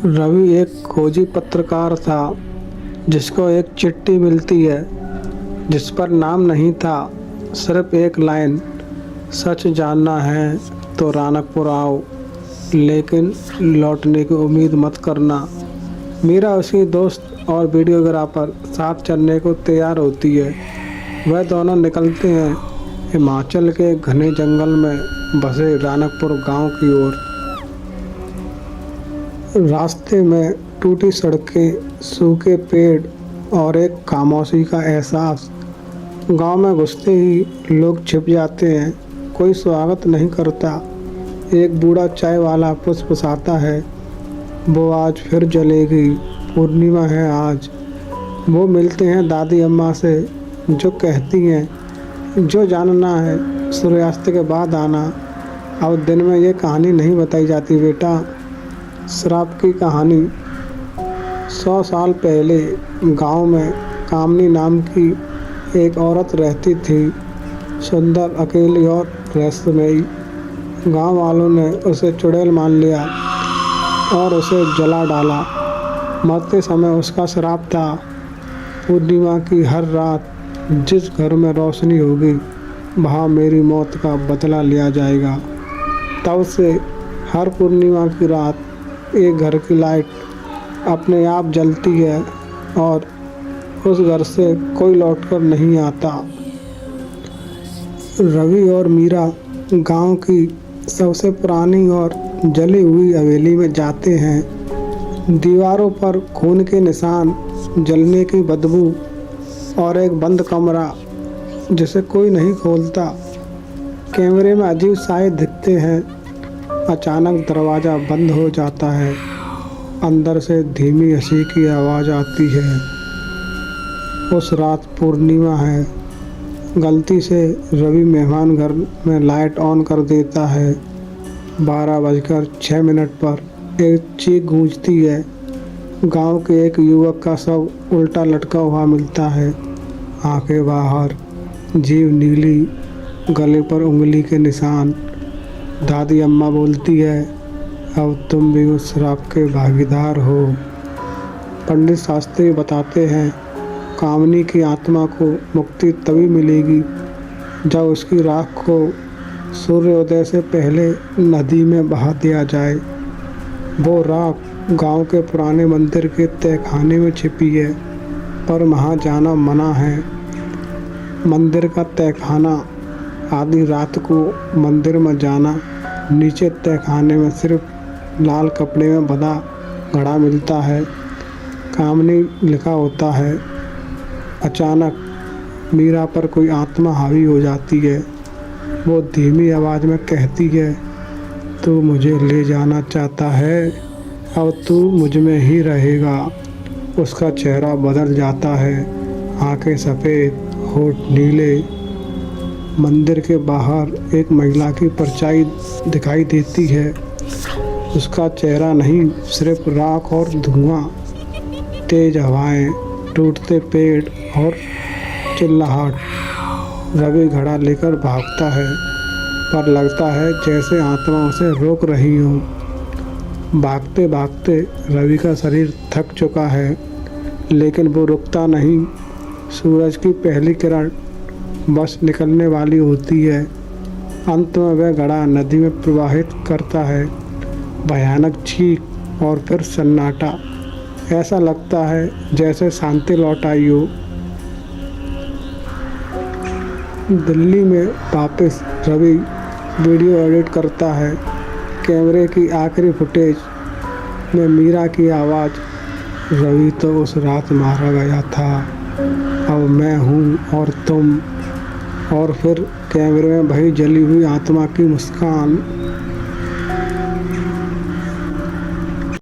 रवि एक खोजी पत्रकार था जिसको एक चिट्ठी मिलती है जिस पर नाम नहीं था, सिर्फ एक लाइन, सच जानना है तो रानकपुर आओ, लेकिन लौटने की उम्मीद मत करना। मीरा उसकी दोस्त और वीडियोग्राफर साथ चलने को तैयार होती है। वह दोनों निकलते हैं हिमाचल के घने जंगल में बसे रानकपुर गांव की ओर। रास्ते में टूटी सड़कें, सूखे पेड़ और एक खामोशी का एहसास। गांव में घुसते ही लोग छिप जाते हैं, कोई स्वागत नहीं करता। एक बूढ़ा चाय वाला फुसफुसाता है, वो आज फिर जलेगी, पूर्णिमा है आज। वो मिलते हैं दादी अम्मा से, जो कहती हैं जो जानना है सूर्यास्त के बाद आना। अब दिन में ये कहानी नहीं बताई जाती बेटा, श्राप की कहानी। 100 साल पहले गांव में कामनी नाम की एक औरत रहती थी, सुंदर, अकेली और रहस्यमयी। गांव वालों ने उसे चुड़ैल मान लिया और उसे जला डाला। मरते समय उसका श्राप था, पूर्णिमा की हर रात जिस घर में रोशनी होगी वहाँ मेरी मौत का बदला लिया जाएगा। तब से हर पूर्णिमा की रात एक घर की लाइट अपने आप जलती है और उस घर से कोई लौटकर नहीं आता। रवि और मीरा गांव की सबसे पुरानी और जली हुई हवेली में जाते हैं। दीवारों पर खून के निशान, जलने की बदबू और एक बंद कमरा जिसे कोई नहीं खोलता। कैमरे में अजीब साए दिखते हैं। अचानक दरवाज़ा बंद हो जाता है, अंदर से धीमी हंसी की आवाज़ आती है। उस रात पूर्णिमा है। गलती से रवि मेहमान घर में लाइट ऑन कर देता है। 12:06 पर एक चीख गूंजती है। गांव के एक युवक का शव उल्टा लटका हुआ मिलता है, आंखें बाहर, जीभ नीली, गले पर उंगली के निशान। दादी अम्मा बोलती है, अब तुम भी उस श्राप के भागीदार हो। पंडित शास्त्री बताते हैं, कामनी की आत्मा को मुक्ति तभी मिलेगी जब उसकी राख को सूर्योदय से पहले नदी में बहा दिया जाए। वो राख गांव के पुराने मंदिर के तहखाने में छिपी है, पर वहाँ जाना मना है। मंदिर का तहखाना, आधी रात को मंदिर में जाना। नीचे तहखाने में सिर्फ लाल कपड़े में बंधा घड़ा मिलता है, कामनी लिखा होता है। अचानक मीरा पर कोई आत्मा हावी हो जाती है। वो धीमी आवाज़ में कहती है, तू मुझे ले जाना चाहता है, अब तू मुझ में ही रहेगा। उसका चेहरा बदल जाता है, आंखें सफ़ेद, होठ नीले। मंदिर के बाहर एक महिला की परछाई दिखाई देती है। उसका चेहरा नहीं, सिर्फ राख और धुआं, तेज हवाएं, टूटते पेड़ और चिल्लाहट। रवि घड़ा लेकर भागता है, पर लगता है जैसे आत्मा उसे रोक रही हो। भागते भागते रवि का शरीर थक चुका है, लेकिन वो रुकता नहीं। सूरज की पहली किरण बस निकलने वाली होती है। अंत में वह घड़ा नदी में प्रवाहित करता है। भयानक चीख और फिर सन्नाटा। ऐसा लगता है जैसे शांति लौट आई हो। दिल्ली में वापस रवि वीडियो एडिट करता है। कैमरे की आखिरी फुटेज में मीरा की आवाज़, रवि तो उस रात मारा गया था, अब मैं हूँ और तुम। और फिर कैमरे में वही जली हुई आत्मा की मुस्कान।